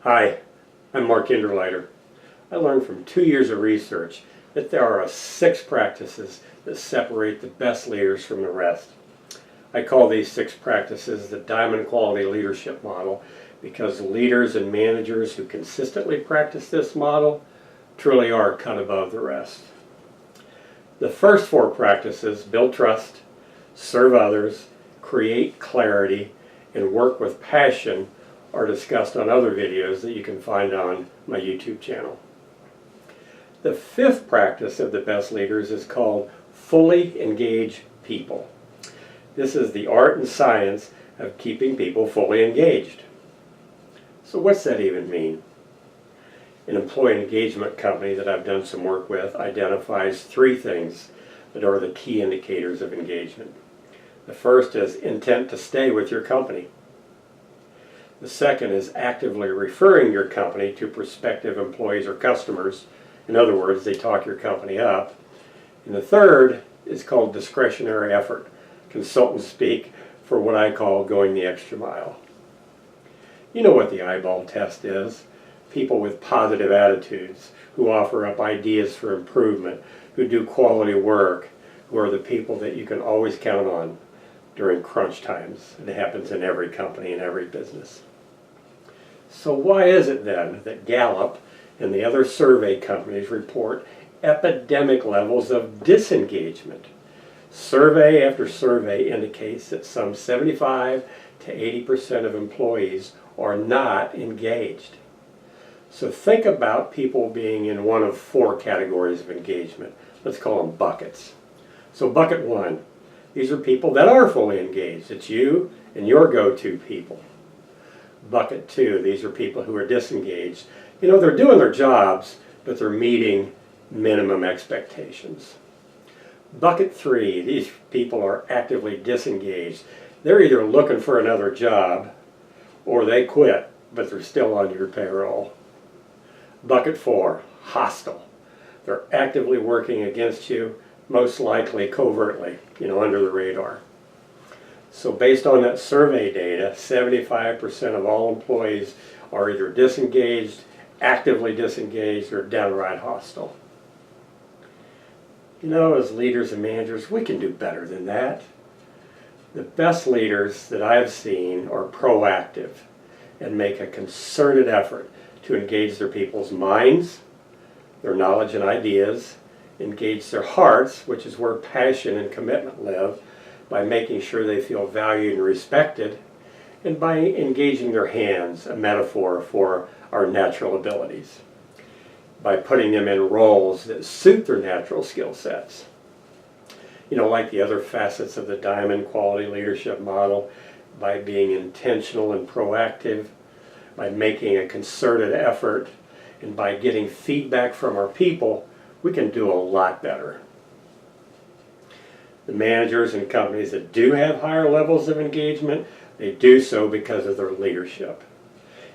Hi, I'm Mark Hinderliter. I learned from 2 years of research that there are 6 practices that separate the best leaders from the rest. I call these 6 practices the Diamond Quality Leadership Model because leaders and managers who consistently practice this model truly are cut above the rest. The first 4 practices, build trust, serve others, create clarity, and work with passion, are discussed on other videos that you can find on my YouTube channel. The 5th practice of the best leaders is called fully engage people. This is the art and science of keeping people fully engaged. So what's that even mean? An employee engagement company that I've done some work with identifies 3 things that are the key indicators of engagement. The first is intent to stay with your company. The second is actively referring your company to prospective employees or customers. In other words, they talk your company up. And the third is called discretionary effort, consultant speak for what I call going the extra mile. You know what the eyeball test is. People with positive attitudes, who offer up ideas for improvement, who do quality work, who are the people that you can always count on during crunch times. It happens in every company and every business. So why is it then that Gallup and the other survey companies report epidemic levels of disengagement? Survey after survey indicates that some 75 to 80% of employees are not engaged. So think about people being in one of 4 categories of engagement. Let's call them buckets. So bucket 1, these are people that are fully engaged. It's you and your go-to people. Bucket 2, these are people who are disengaged. You know, they're doing their jobs, but they're meeting minimum expectations. Bucket 3, these people are actively disengaged. They're either looking for another job or they quit, but they're still on your payroll. Bucket 4, hostile. They're actively working against you, most likely covertly, under the radar. So based on that survey data, 75% of all employees are either disengaged, actively disengaged, or downright hostile. As leaders and managers, we can do better than that. The best leaders that I've seen are proactive and make a concerted effort to engage their people's minds, their knowledge and ideas, engage their hearts, which is where passion and commitment live, by making sure they feel valued and respected, and by engaging their hands, a metaphor for our natural abilities, by putting them in roles that suit their natural skill sets. Like the other facets of the Diamond Quality Leadership Model, by being intentional and proactive, by making a concerted effort, and by getting feedback from our people, we can do a lot better. The managers and companies that do have higher levels of engagement, they do so because of their leadership.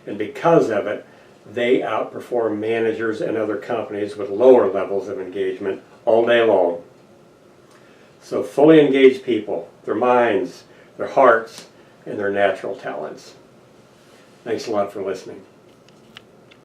And because of it, they outperform managers and other companies with lower levels of engagement all day long. So fully engaged people, their minds, their hearts, and their natural talents. Thanks a lot for listening.